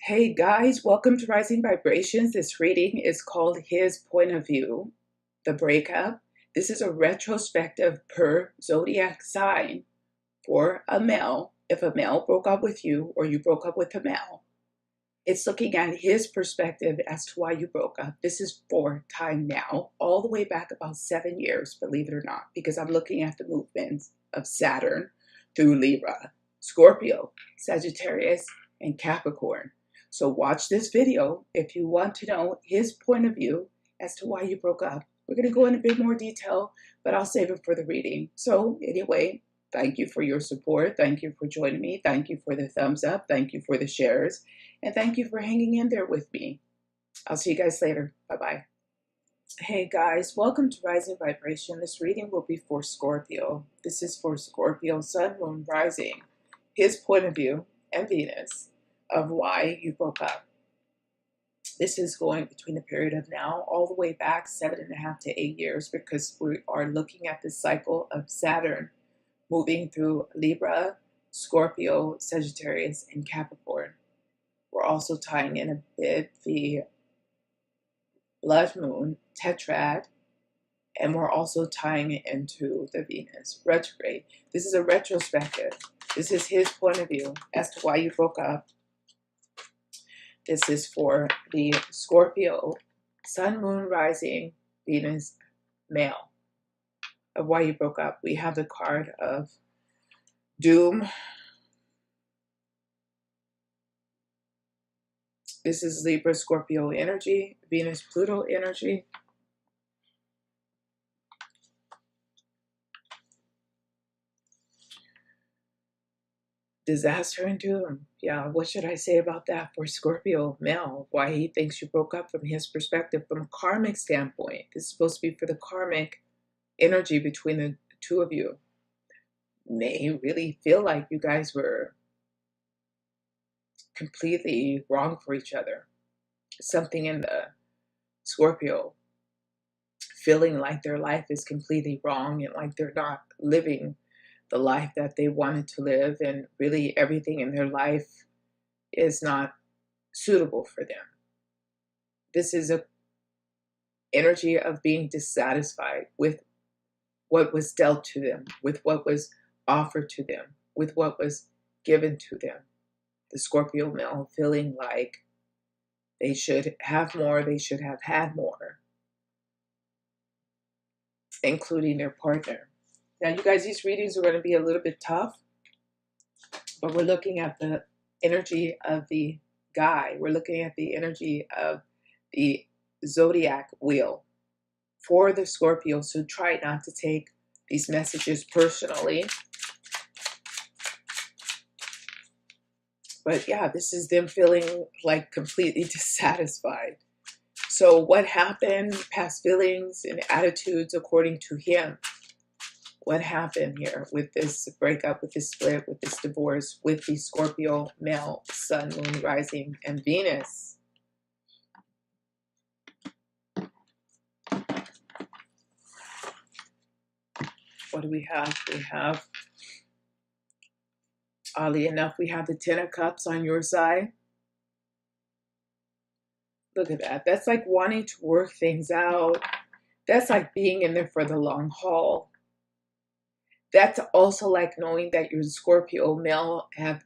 Hey guys, welcome to Rising Vibrations. This reading is called His Point of View, the breakup. This is a retrospective per zodiac sign for a male. If a male broke up with you or you broke up with a male, it's looking at his perspective as to why you broke up. This is for time now, all the way back about 7 years, believe it or not, because I'm looking at the movements of Saturn through Libra, Scorpio, Sagittarius, and Capricorn. So watch this video if you want to know his point of view as to why you broke up. We're going to go in a bit more detail, but I'll save it for the reading. So anyway, thank you for your support. Thank you for joining me. Thank you for the thumbs up. Thank you for the shares. And thank you for hanging in there with me. I'll see you guys later. Bye-bye. Hey guys, welcome to Rising Vibration. This reading will be for Scorpio. This is for Scorpio, Sun, Moon, Rising, his point of view, and Venus of why you broke up. This is going between the period of now all the way back 7.5 to 8 years, because we are looking at the cycle of Saturn moving through Libra, Scorpio, Sagittarius, and Capricorn. We're also tying in a bit the blood moon, tetrad, and we're also tying it into the Venus retrograde. This is a retrospective. This is his point of view as to why you broke up. This is for the Scorpio, Sun, Moon, Rising, Venus, male, of why you broke up. We have the card of Doom. This is Libra, Scorpio energy, Venus, Pluto energy. Disaster and doom. Yeah, what should I say about that for Scorpio male? Why he thinks you broke up from his perspective, from a karmic standpoint. This is supposed to be for the karmic energy between the two of you. May really feel like you guys were completely wrong for each other. Something in the Scorpio feeling like their life is completely wrong and like they're not living the life that they wanted to live, and really everything in their life is not suitable for them. This is a energy of being dissatisfied with what was dealt to them, with what was offered to them, with what was given to them. The Scorpio male feeling like they should have more, they should have had more, including their partner. Now, you guys, these readings are going to be a little bit tough, but we're looking at the energy of the guy. We're looking at the energy of the zodiac wheel for the Scorpio. So try not to take these messages personally. But yeah, this is them feeling like completely dissatisfied. So what happened, past feelings and attitudes according to him? What happened here with this breakup, with this split, with this divorce, with the Scorpio male, Sun, Moon, Rising, and Venus? What do we have? We have, oddly enough, we have the Ten of Cups on your side. Look at that. That's like wanting to work things out. That's like being in there for the long haul. That's also like knowing that your Scorpio male have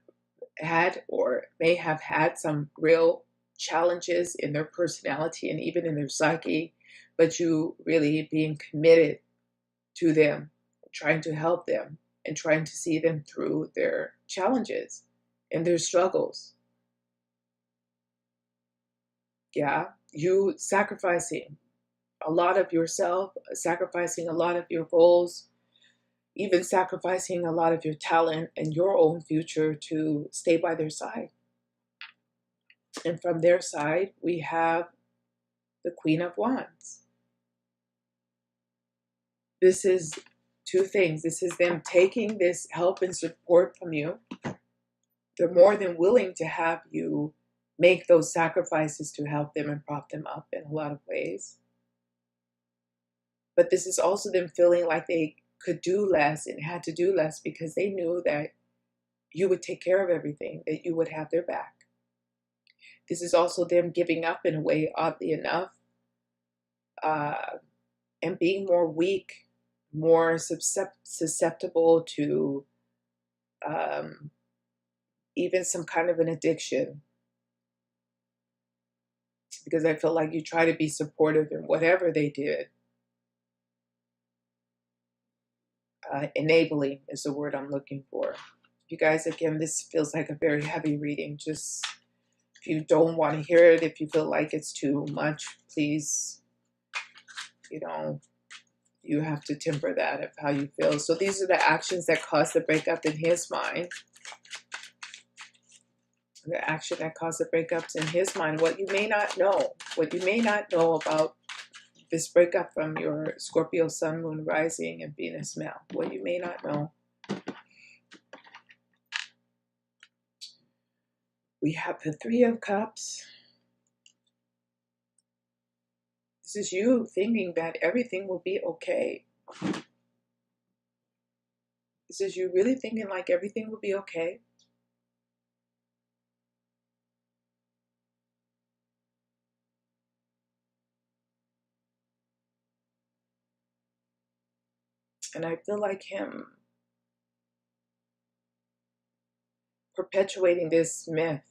had or may have had some real challenges in their personality and even in their psyche, but you really being committed to them, trying to help them and trying to see them through their challenges and their struggles. Yeah, you sacrificing a lot of yourself, sacrificing a lot of your goals, even sacrificing a lot of your talent and your own future to stay by their side. And from their side, we have the Queen of Wands. This is two things. This is them taking this help and support from you. They're more than willing to have you make those sacrifices to help them and prop them up in a lot of ways. But this is also them feeling like they could do less and had to do less because they knew that you would take care of everything, that you would have their back. This is also them giving up in a way, oddly enough, and being more weak, more susceptible to even some kind of an addiction. Because I feel like you try to be supportive in whatever they did. Enabling is the word I'm looking for. You guys, again, this feels like a very heavy reading. Just if you don't want to hear it, if you feel like it's too much, please, you know, you have to temper that of how you feel. So these are the actions that caused the breakup in his mind. The action that caused the breakups in his mind. What you may not know. What you may not know about this breakup from your Scorpio Sun, Moon, Rising, and Venus male. What you may not know. We have the Three of Cups. This is you thinking that everything will be okay. This is you really thinking like everything will be okay. And I feel like him perpetuating this myth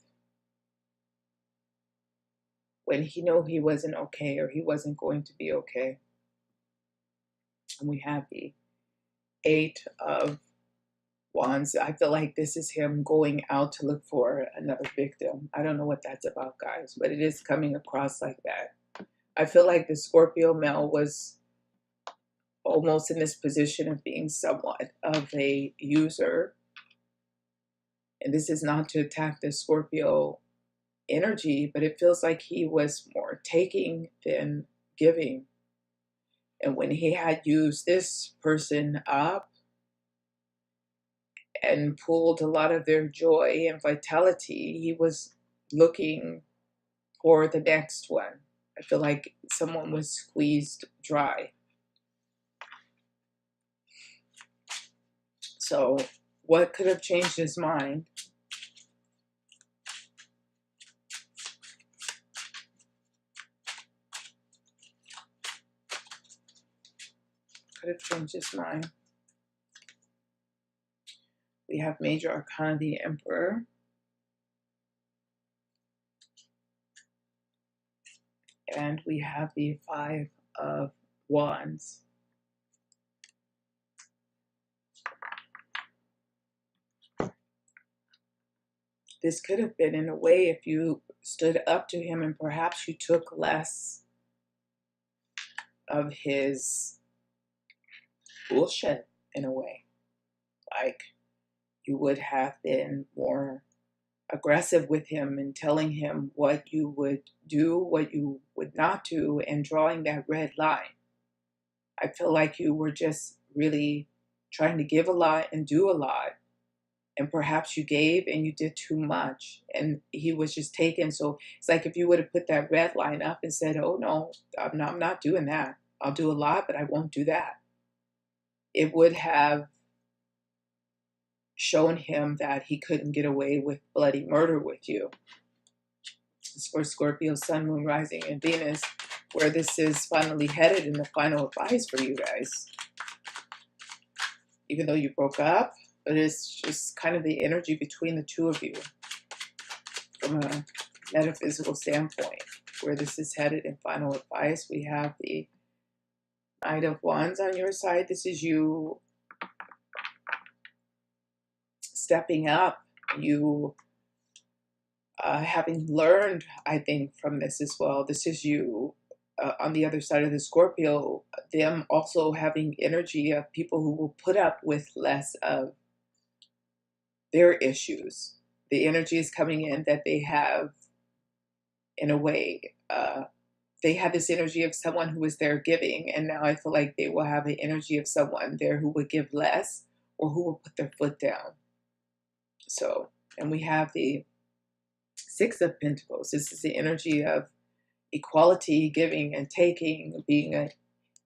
when he knew he wasn't okay or he wasn't going to be okay. And we have the Eight of Wands. I feel like this is him going out to look for another victim. I don't know what that's about, guys, but it is coming across like that. I feel like the Scorpio male was almost in this position of being somewhat of a user. And this is not to attack the Scorpio energy, but it feels like he was more taking than giving. And when he had used this person up and pulled a lot of their joy and vitality, he was looking for the next one. I feel like someone was squeezed dry. So what could have changed his mind? Could have changed his mind. We have Major Arcana, the Emperor. And we have the Five of Wands. This could have been, in a way, if you stood up to him and perhaps you took less of his bullshit, in a way. Like, you would have been more aggressive with him and telling him what you would do, what you would not do, and drawing that red line. I feel like you were just really trying to give a lot and do a lot. And perhaps you gave and you did too much and he was just taken. So it's like if you would have put that red line up and said, oh no, I'm not doing that. I'll do a lot, but I won't do that. It would have shown him that he couldn't get away with bloody murder with you. It's for Scorpio, Sun, Moon, Rising, and Venus, where this is finally headed in the final advice for you guys. Even though you broke up, but it's just kind of the energy between the two of you from a metaphysical standpoint, where this is headed in final advice. We have the Knight of Wands on your side. This is you stepping up, you having learned, I think, from this as well. This is you on the other side of the Scorpio, them also having energy of people who will put up with less of their issues. The energy is coming in that they have, in a way, they have this energy of someone who is there giving, and now I feel like they will have the energy of someone there who would give less or who will put their foot down. So, and we have the Six of Pentacles. This is the energy of equality, giving and taking, being an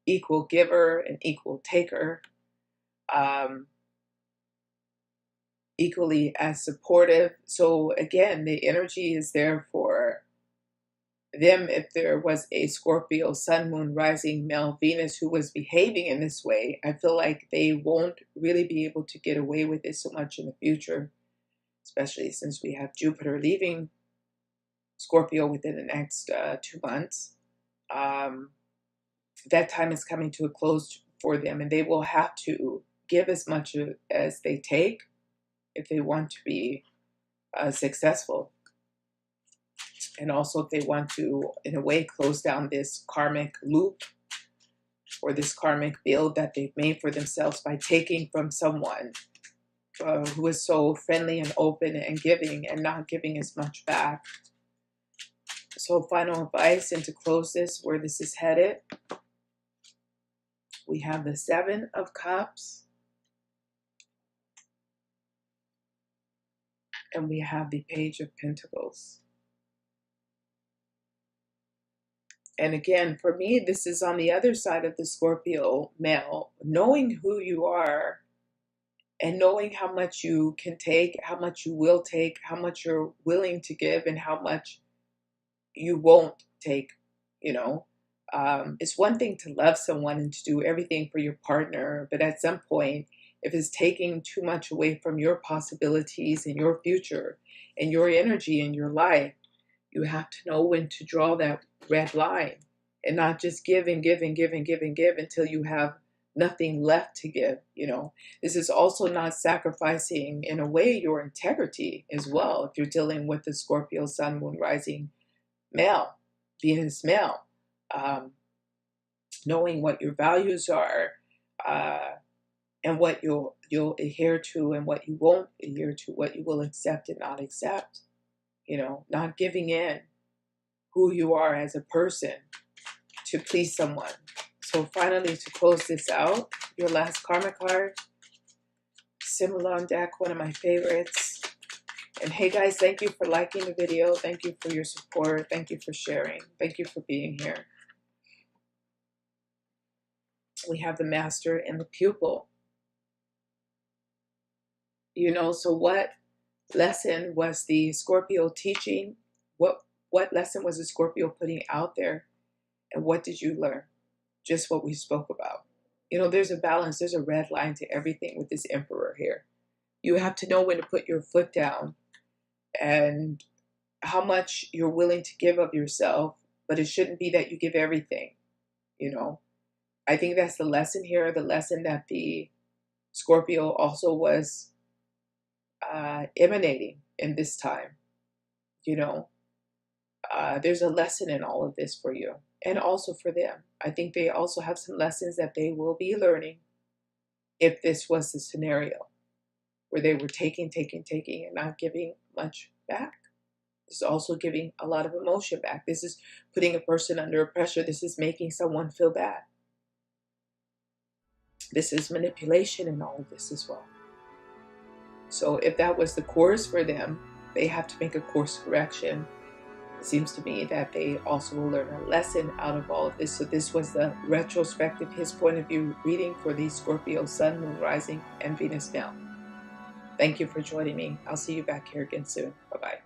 equal giver and equal taker. Equally as supportive. So again, the energy is there for them, if there was a Scorpio Sun, Moon, Rising, male, Venus who was behaving in this way, I feel like they won't really be able to get away with it so much in the future, especially since we have Jupiter leaving Scorpio within the next 2 months. That time is coming to a close for them, and they will have to give as much as they take if they want to be successful. And also if they want to, in a way, close down this karmic loop or this karmic build that they've made for themselves by taking from someone who is so friendly and open and giving and not giving as much back. So final advice, and to close this, where this is headed, we have the 7 of Cups, and we have the Page of Pentacles. And again, for me, this is on the other side of the Scorpio male, knowing who you are and knowing how much you can take, how much you will take, how much you're willing to give, and how much you won't take, you know. It's one thing to love someone and to do everything for your partner, but at some point, if it's taking too much away from your possibilities and your future and your energy in your life, you have to know when to draw that red line and not just give and give and give and give and give until you have nothing left to give. You know, this is also not sacrificing, in a way, your integrity as well. If you're dealing with the Scorpio Sun, Moon, Rising male, Venus male, knowing what your values are, and what you'll adhere to and what you won't adhere to, what you will accept and not accept. You know, not giving in who you are as a person to please someone. So finally, to close this out, your last karma card, Simulon deck, one of my favorites. And hey guys, thank you for liking the video. Thank you for your support. Thank you for sharing. Thank you for being here. We have the Master and the Pupil. You know, so what lesson was the Scorpio teaching? What lesson was the Scorpio putting out there? And what did you learn? Just what we spoke about. You know, there's a balance. There's a red line to everything with this Emperor here. You have to know when to put your foot down and how much you're willing to give of yourself, but it shouldn't be that you give everything, you know. I think that's the lesson here, the lesson that the Scorpio also was emanating in this time. You know, there's a lesson in all of this for you and also for them. I think they also have some lessons that they will be learning if this was the scenario where they were taking and not giving much back. This is also giving a lot of emotion back. This is putting a person under pressure. This is making someone feel bad. This is manipulation in all of this as well. So if that was the course for them, they have to make a course correction. It seems to me that they also will learn a lesson out of all of this. So this was the retrospective, his point of view reading for the Scorpio Sun, Moon, Rising, and Venus male. Thank you for joining me. I'll see you back here again soon. Bye-bye.